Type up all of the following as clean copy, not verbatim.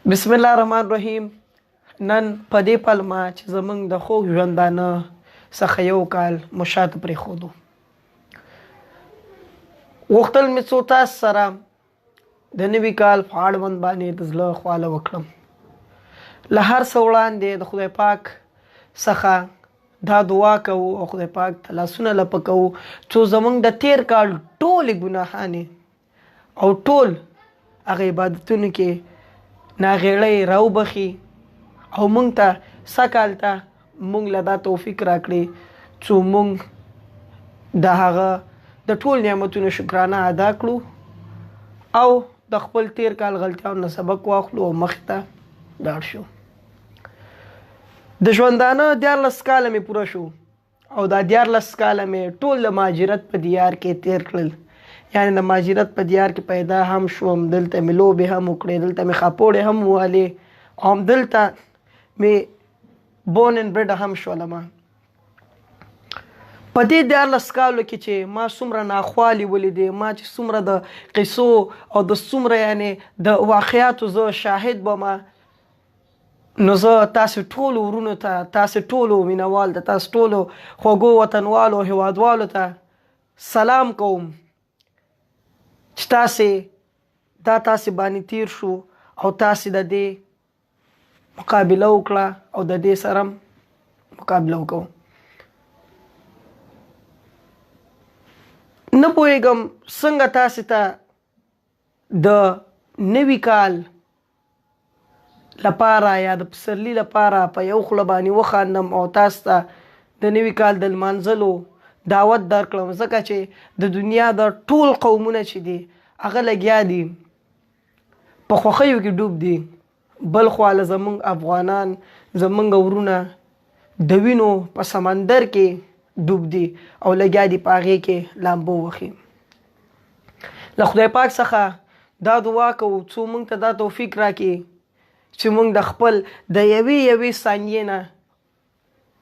بسم الله الرحمن الرحیم. نن په دې پلمه چې زمونږ د خوږ ژوندانه څخه یو کال مشات پرېښودو، غوښتل مې څو تاسو سره د نوي کال په اړوند باندې د زړه خواله وکړم. له هر څه وړاندې د خدای پاک څخه دا دعا کوو او خدای پاک ته لاسونه لپه کوو څو زمونږ د تیر کال ټولې ګناهانې او ټول هغه عبادتونو کې ناغېړۍ راوبخي او مونږ ته سږکال ته مونږ له دا توفیق راکړي څو مونږ د هغه د ټول نعمتونو شکرانه ادا کړو او د خپل تیر کال غلطیانو نه سبق واخلو او مخې ته لاړ شو. د ژوندانه 14 کاله مې پوره شو او دا 14 کاله مې ټول د مهاجرت په دیار کې تیر کړل. یعنی د مهاجرت په دیار کې پیدا هم شوم، دلته مې لوبې هم وکړې، دلته مې خاپوړې هم ووالې او همدلته مې بورن اینډ برډ هم شولمه. په دې 14 کالو کې چې ما څومره ناخوالې ولیدې، ما چې څومره د قصو او د څومره یعنی د واقعاتو زه شاهد بمه، نو زه تاسو ټولو ورونو ته، تاسو ټولو مینوال ته، تاسو ټولو خوږو وطنوالو هیوادوالو ته سلام کوم چې تاسې باندې تیر شو او تاسې د دې مقابله وکړه او د دې سره مقابله وکړو. نه پوهېږم څنګه تاسې ته د نوي کال لپاره یا د پسرلي لپاره په یو خوله باندې وخاندم او تاسو ته د نوي کال د لمانځلو دعوت درکړم، ځکه چې د دنیا د ټول قومونه چې دي هغه لګیا دي په خوښیو کې ډوب دي، بل خواله زمونږ افغانان، زمونږ ورونه د وینو په سمندر کې ډوب دي او لګیا دي په هغې کې لامبو وهي. له خدای پاک څخه دا دعا کوو څو موږ ته دا توفیق راکړي چې موږ د خپل د یوې ثانیې نه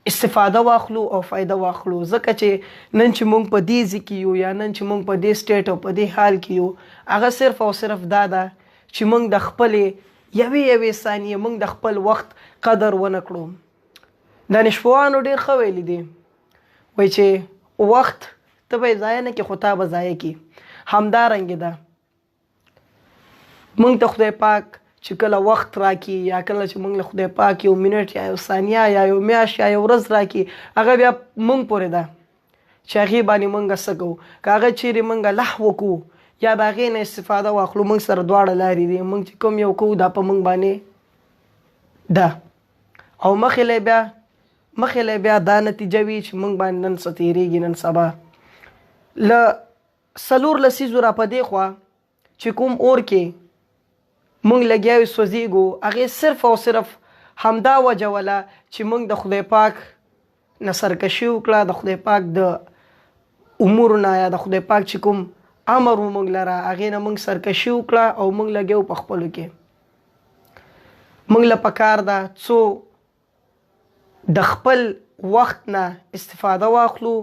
استفاده واخلو او فایده واخلو، ځکه چې نن چې موږ په دې ځای کې یو یا نن چې موږ په دې سټیټ او په دې حال کې یو، هغه صرف او صرف دا ده چې موږ د خپلې یوې ثانیې، موږ د خپل وخت قدر ونه کړو. دانشپوهانو ډېر ښه ویلي دي، وایي چې وخت ته به یې ضایع نه کړې خو تا به ضایع کړي. همدارنګې ده موږ ته خدای پاک چې کله وخت راکړي یا کله چې موږ له خدای پاک یو منټ یا یو ثانیه یا یو میاشت یا یو ورځ راکړي، هغه بیا موږ پورې ده چې هغې باندې موږ څه کوو. که هغه چیرې موږ لهو وکړو یا د هغې نه استفاده واخلو، موږ سره دواړه لارې دي. موږ چې کوم یو کوو دا په موږ باندې ده او مخې له بیا دا نتیجه وي چې موږ باندې نن څه تېرېږي نن سبا. له 4 لسیزو را په دې خوا چې کوم اور کې مونږ لګیا یو سوځېږو، هغې صرف او صرف همدا وجه وله چې مونږ د خدای پاک نه سرکشي وکړه، د خدای پاک د امورو نه یا د خدای پاک چې کوم امر و مونږ لره هغې نه مونږ سرکشي وکړه او مونږ لګیا په خپلو کې. مونږ له پکار ده څو د خپل وخت نه استفاده واخلو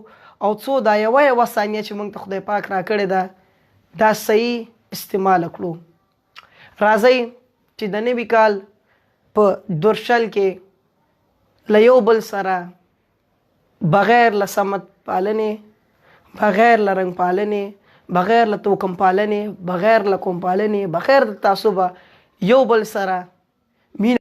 او څو دا یوه ثانیه چې مونږ ته خدای پاک راکړې ده دا صحیح استعمال کړو. راځئ چې د نوي کال په دورشل کې له یو بل سره بغیر له سمت پالنې، بغیر له رنګ پالنې، بغیر له توکم پالنې، بغیر له قوم پالنې، بغیر د تعصبه یو بل سره